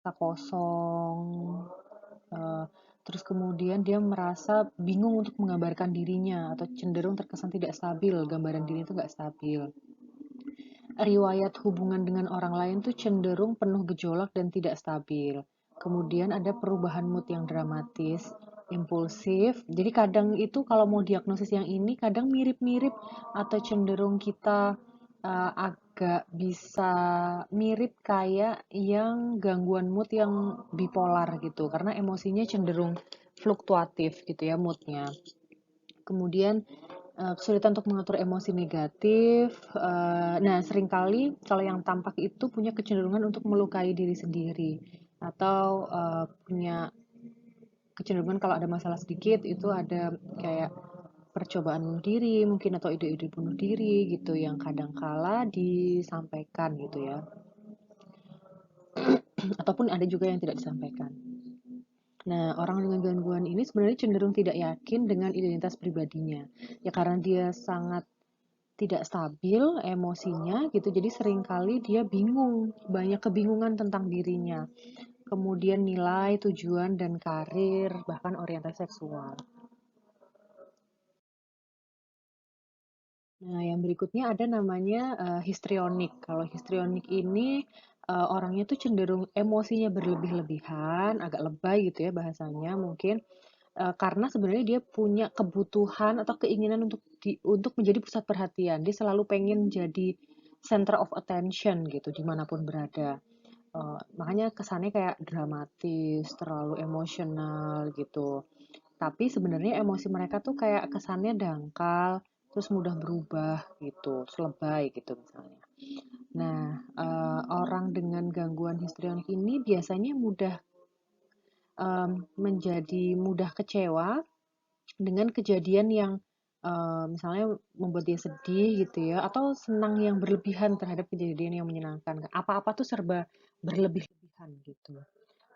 merasa kosong, eh, terus kemudian dia merasa bingung untuk menggambarkan dirinya atau cenderung terkesan tidak stabil, gambaran diri itu nggak stabil. Riwayat hubungan dengan orang lain tuh cenderung penuh gejolak dan tidak stabil. Kemudian ada perubahan mood yang dramatis, impulsif. Jadi kadang itu kalau mau diagnosis yang ini kadang mirip-mirip atau cenderung kita agak bisa mirip kayak yang gangguan mood yang bipolar gitu karena emosinya cenderung fluktuatif gitu ya moodnya. Kemudian kesulitan untuk mengatur emosi negatif. Nah, seringkali kalau yang tampak itu punya kecenderungan untuk melukai diri sendiri atau punya kecenderungan kalau ada masalah sedikit itu ada kayak percobaan bunuh diri mungkin atau ide-ide bunuh diri gitu yang kadangkala disampaikan gitu ya. Ataupun ada juga yang tidak disampaikan. Nah, orang dengan gangguan ini sebenarnya cenderung tidak yakin dengan identitas pribadinya. Ya karena dia sangat tidak stabil emosinya gitu, jadi seringkali dia bingung, banyak kebingungan tentang dirinya. Kemudian nilai, tujuan, dan karir, bahkan orientasi seksual. Nah, yang berikutnya ada namanya histrionik. Kalau histrionik ini orangnya tuh cenderung emosinya berlebih-lebihan, agak lebay gitu ya bahasanya mungkin. Karena sebenarnya dia punya kebutuhan atau keinginan untuk menjadi pusat perhatian. Dia selalu pengen jadi center of attention gitu dimanapun berada. Makanya kesannya kayak dramatis, terlalu emosional gitu. Tapi sebenarnya emosi mereka tuh kayak kesannya dangkal, terus mudah berubah gitu, selebay gitu misalnya. Nah, orang dengan gangguan histrionik ini biasanya mudah menjadi mudah kecewa dengan kejadian yang misalnya membuat dia sedih gitu ya, atau senang yang berlebihan terhadap kejadian yang menyenangkan. Apa-apa tuh serba berlebih-lebihan gitu.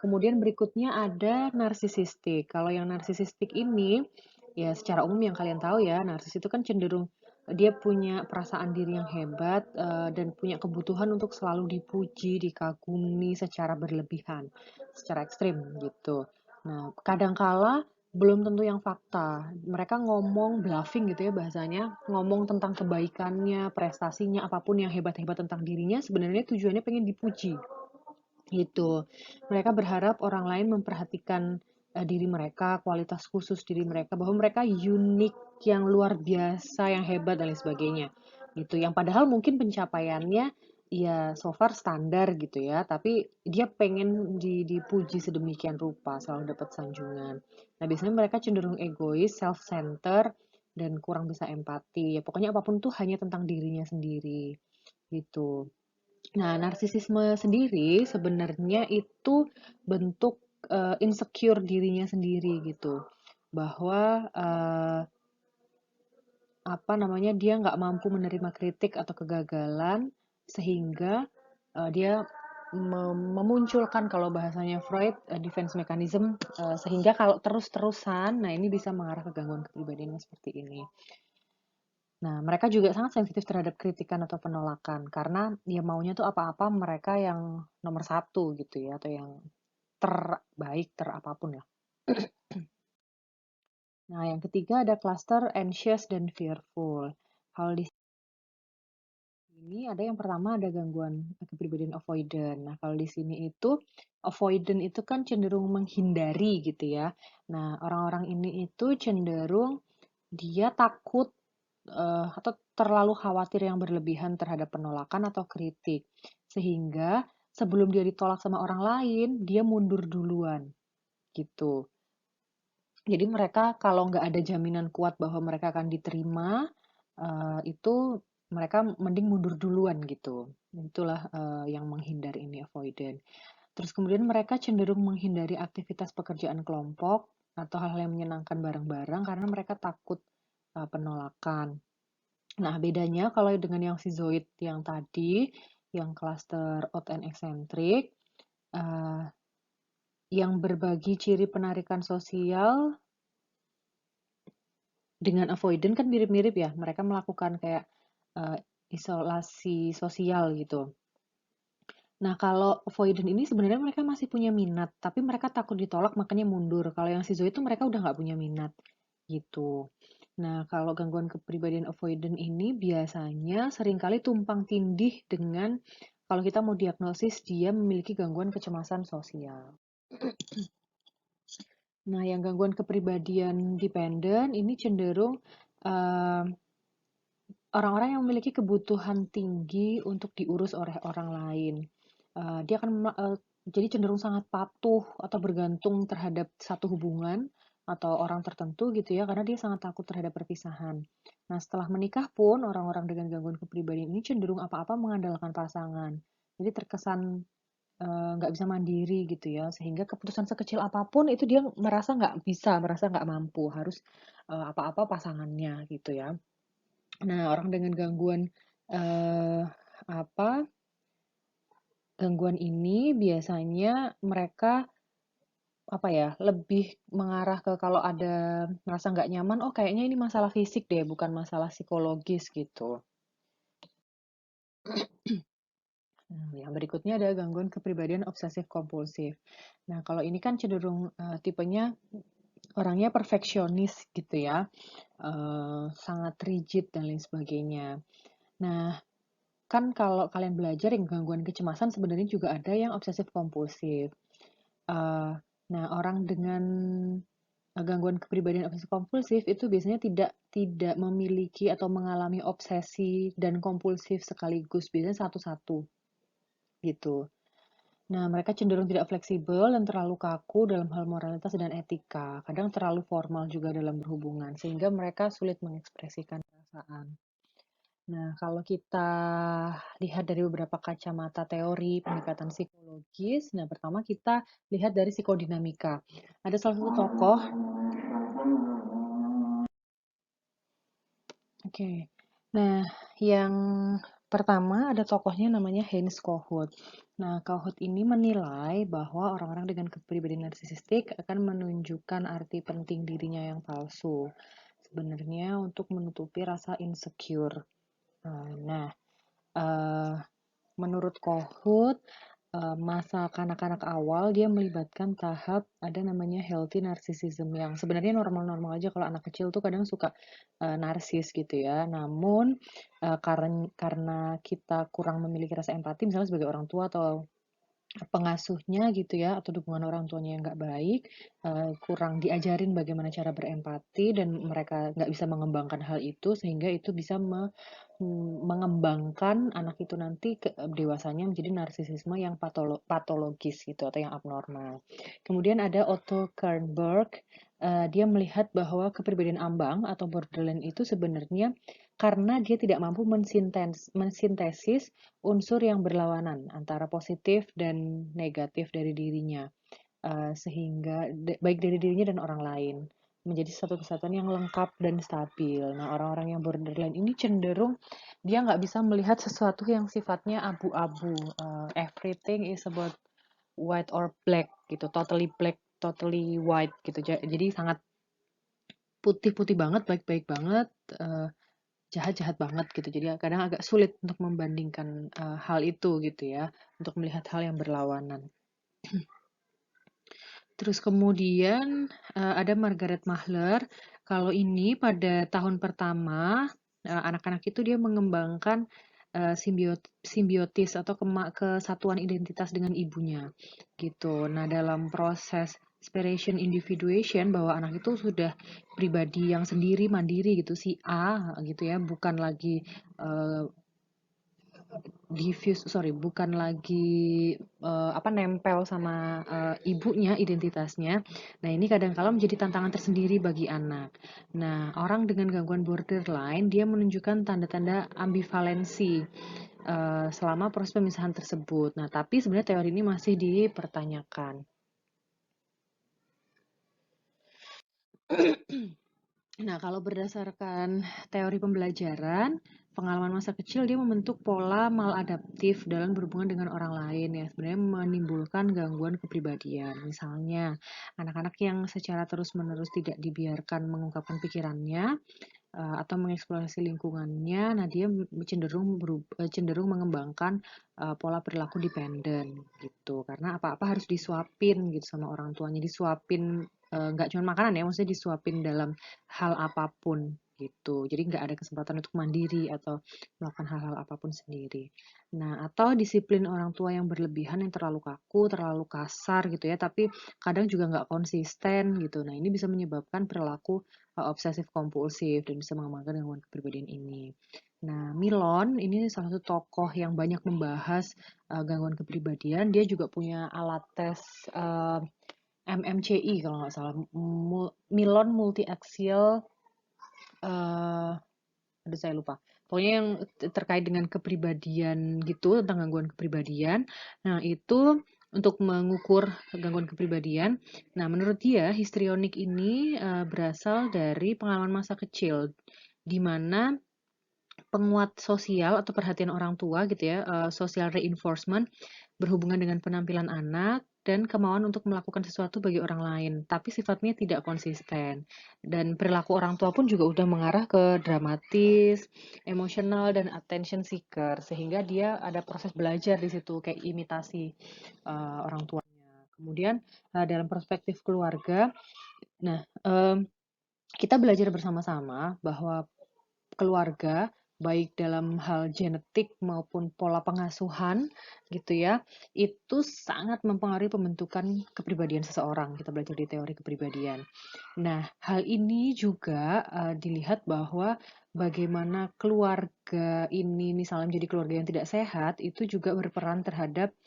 Kemudian berikutnya ada narsisistik. Kalau yang narsisistik ini, ya secara umum yang kalian tahu ya, narsis itu kan cenderung dia punya perasaan diri yang hebat dan punya kebutuhan untuk selalu dipuji, dikagumi secara berlebihan, secara ekstrim gitu. Nah, kadangkala belum tentu yang fakta. Mereka ngomong bluffing gitu ya bahasanya, ngomong tentang kebaikannya, prestasinya, apapun yang hebat-hebat tentang dirinya, sebenarnya tujuannya pengen dipuji gitu. Mereka berharap orang lain memperhatikan diri mereka, kualitas khusus diri mereka, bahwa mereka unik, yang luar biasa, yang hebat dan lain sebagainya. Gitu. Yang padahal mungkin pencapaiannya ya so far standar gitu ya, tapi dia pengen dipuji sedemikian rupa, selalu dapat sanjungan. Nah, biasanya mereka cenderung egois, self-center, dan kurang bisa empati. Ya, pokoknya apapun tuh hanya tentang dirinya sendiri gitu. Nah, narsisisme sendiri sebenarnya itu bentuk insecure dirinya sendiri gitu. Bahwa apa namanya dia nggak mampu menerima kritik atau kegagalan sehingga dia memunculkan kalau bahasanya Freud defense mechanism sehingga kalau terus-terusan, nah ini bisa mengarah ke gangguan kepribadian seperti ini. Nah, mereka juga sangat sensitif terhadap kritikan atau penolakan karena dia maunya tuh apa-apa mereka yang nomor satu gitu ya atau yang terbaik terapapun lah. Nah, yang ketiga ada cluster anxious dan fearful. Kalau di sini ada yang pertama ada gangguan kepribadian avoidant. Nah, kalau di sini itu avoidant itu kan cenderung menghindari gitu ya. Nah, orang-orang ini itu cenderung dia takut atau terlalu khawatir yang berlebihan terhadap penolakan atau kritik. Sehingga sebelum dia ditolak sama orang lain, dia mundur duluan gitu. Jadi mereka kalau nggak ada jaminan kuat bahwa mereka akan diterima, itu mereka mending mundur duluan gitu. Itulah yang menghindar ini avoidant. Terus kemudian mereka cenderung menghindari aktivitas pekerjaan kelompok atau hal-hal yang menyenangkan bareng-bareng karena mereka takut penolakan. Nah, bedanya kalau dengan yang schizoid yang tadi, yang cluster odd and eccentric, uh, yang berbagi ciri penarikan sosial dengan avoidant kan mirip-mirip ya. Mereka melakukan kayak uh, isolasi sosial gitu. Nah, kalau avoidant ini sebenarnya mereka masih punya minat, tapi mereka takut ditolak makanya mundur. Kalau yang schizo itu mereka udah nggak punya minat, gitu. Nah, kalau gangguan kepribadian avoidant ini biasanya seringkali tumpang tindih dengan kalau kita mau diagnosis dia memiliki gangguan kecemasan sosial. Nah, yang gangguan kepribadian dependent ini cenderung eh, orang-orang yang memiliki kebutuhan tinggi untuk diurus oleh orang lain. Dia akan jadi cenderung sangat patuh atau bergantung terhadap satu hubungan atau orang tertentu gitu ya, karena dia sangat takut terhadap perpisahan. Nah, setelah menikah pun orang-orang dengan gangguan kepribadian ini cenderung apa-apa mengandalkan pasangan. Jadi terkesan nggak bisa mandiri gitu ya, sehingga keputusan sekecil apapun itu dia merasa nggak bisa, merasa nggak mampu, harus apa-apa pasangannya gitu ya. Nah, orang dengan gangguan eh, apa gangguan ini biasanya mereka apa ya lebih mengarah ke kalau ada merasa nggak nyaman, oh kayaknya ini masalah fisik deh, bukan masalah psikologis gitu. Yang berikutnya ada gangguan kepribadian obsesif kompulsif. Nah, kalau ini kan cenderung tipenya orangnya perfeksionis gitu ya, sangat rigid dan lain sebagainya. Nah, kan kalau kalian belajar yang gangguan kecemasan sebenarnya juga ada yang obsesif kompulsif. Eh, nah, orang dengan gangguan kepribadian obsesif kompulsif itu biasanya tidak memiliki atau mengalami obsesi dan kompulsif sekaligus, biasanya satu-satu gitu. Nah, mereka cenderung tidak fleksibel dan terlalu kaku dalam hal moralitas dan etika. Kadang terlalu formal juga dalam berhubungan, sehingga mereka sulit mengekspresikan perasaan. Nah, kalau kita lihat dari beberapa kacamata teori pendekatan psikologis, nah pertama kita lihat dari psikodinamika. Ada salah satu tokoh, oke. Nah, yang pertama ada tokohnya namanya Heinz Kohut. Nah, Kohut ini menilai bahwa orang-orang dengan kepribadian narsisistik akan menunjukkan arti penting dirinya yang palsu. Sebenarnya untuk menutupi rasa insecure. Nah, eh, menurut Kohut, masa kanak-kanak awal dia melibatkan tahap ada namanya healthy narcissism yang sebenarnya normal-normal aja kalau anak kecil tuh kadang suka narsis gitu ya. Namun karena kita kurang memiliki rasa empati misalnya sebagai orang tua atau pengasuhnya gitu ya atau dukungan orang tuanya yang nggak baik, kurang diajarin bagaimana cara berempati dan mereka nggak bisa mengembangkan hal itu sehingga itu bisa mengembangkan anak itu nanti ke dewasanya menjadi narsisisme yang patologis gitu atau yang abnormal. Kemudian ada Otto Kernberg, dia melihat bahwa kepribadian ambang atau borderline itu sebenarnya karena dia tidak mampu mensintesis unsur yang berlawanan antara positif dan negatif dari dirinya, sehingga baik dari dirinya dan orang lain menjadi satu kesatuan yang lengkap dan stabil. Nah, orang-orang yang borderline ini cenderung dia nggak bisa melihat sesuatu yang sifatnya abu-abu. Everything is about white or black gitu, totally black, totally white gitu. Jadi sangat putih-putih banget, baik-baik banget, eh, jahat-jahat banget gitu. Jadi kadang agak sulit untuk membandingkan hal itu gitu ya, untuk melihat hal yang berlawanan. Terus kemudian ada Margaret Mahler. Kalau ini pada tahun pertama anak-anak itu dia mengembangkan simbiotis atau kesatuan identitas dengan ibunya gitu. Nah, dalam proses separation individuation bahwa anak itu sudah pribadi yang sendiri mandiri gitu si A gitu ya, bukan lagi eh, bukan lagi nempel sama ibunya identitasnya. Nah, ini kadang-kala menjadi tantangan tersendiri bagi anak. Nah, orang dengan gangguan borderline dia menunjukkan tanda-tanda ambivalensi selama proses pemisahan tersebut. Nah, tapi sebenarnya teori ini masih dipertanyakan. Nah, kalau berdasarkan teori pembelajaran, pengalaman masa kecil dia membentuk pola maladaptif dalam berhubungan dengan orang lain ya, sebenarnya menimbulkan gangguan kepribadian. Misalnya, anak-anak yang secara terus-menerus tidak dibiarkan mengungkapkan pikirannya, atau mengeksplorasi lingkungannya, nah dia cenderung mengembangkan pola perilaku dependen gitu. Karena apa-apa harus disuapin gitu sama orang tuanya, disuapin nggak cuma makanan ya, maksudnya disuapin dalam hal apapun gitu. Jadi nggak ada kesempatan untuk mandiri atau melakukan hal-hal apapun sendiri. Nah, atau disiplin orang tua yang berlebihan, yang terlalu kaku, terlalu kasar gitu ya, tapi kadang juga nggak konsisten gitu. Nah, ini bisa menyebabkan perilaku obsesif kompulsif dan bisa mengembangkan gangguan kepribadian ini. Nah, Milon ini salah satu tokoh yang banyak membahas gangguan kepribadian. Dia juga punya alat tes MMCI kalau nggak salah, Milon Multi Axial, aduh saya lupa. Pokoknya yang terkait dengan kepribadian gitu, tentang gangguan kepribadian. Nah, itu untuk mengukur gangguan kepribadian. Nah, menurut dia, histrionik ini berasal dari pengalaman masa kecil, di mana penguat sosial atau perhatian orang tua gitu ya, social reinforcement berhubungan dengan penampilan anak dan kemauan untuk melakukan sesuatu bagi orang lain, tapi sifatnya tidak konsisten. Dan perilaku orang tua pun juga udah mengarah ke dramatis, emosional, dan attention seeker, sehingga dia ada proses belajar di situ, kayak imitasi orang tuanya. Kemudian dalam perspektif keluarga, nah kita belajar bersama-sama bahwa keluarga, baik dalam hal genetik maupun pola pengasuhan gitu ya, itu sangat mempengaruhi pembentukan kepribadian seseorang. Kita belajar di teori kepribadian. Nah, hal ini juga dilihat bahwa bagaimana keluarga ini misalnya menjadi keluarga yang tidak sehat, itu juga berperan terhadap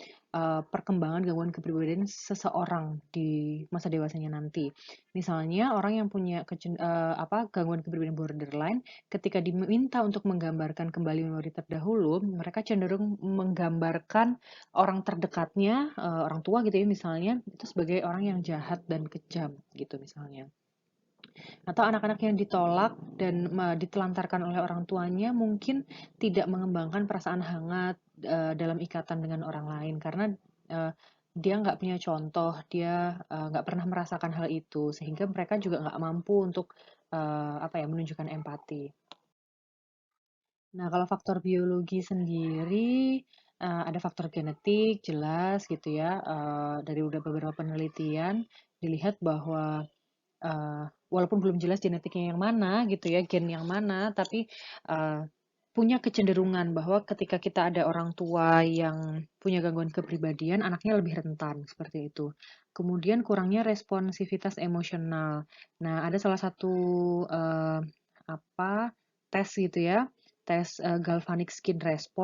perkembangan gangguan kepribadian seseorang di masa dewasanya nanti. Misalnya orang yang punya gangguan kepribadian borderline, ketika diminta untuk menggambarkan kembali memori terdahulu, mereka cenderung menggambarkan orang terdekatnya, orang tua gitu ya misalnya, itu sebagai orang yang jahat dan kejam gitu misalnya. Atau anak-anak yang ditolak dan ditelantarkan oleh orang tuanya mungkin tidak mengembangkan perasaan hangat dalam ikatan dengan orang lain karena uh, dia nggak punya contoh, dia nggak pernah merasakan hal itu, sehingga mereka juga nggak mampu untuk menunjukkan empati. Nah, kalau faktor biologi sendiri, ada faktor genetik jelas gitu ya, dari udah beberapa penelitian dilihat bahwa walaupun belum jelas genetiknya yang mana gitu ya, gen yang mana, tapi punya kecenderungan bahwa ketika kita ada orang tua yang punya gangguan kepribadian, anaknya lebih rentan seperti itu. Kemudian kurangnya responsivitas emosional. Nah, ada salah satu apa tes gitu ya, tes galvanic skin response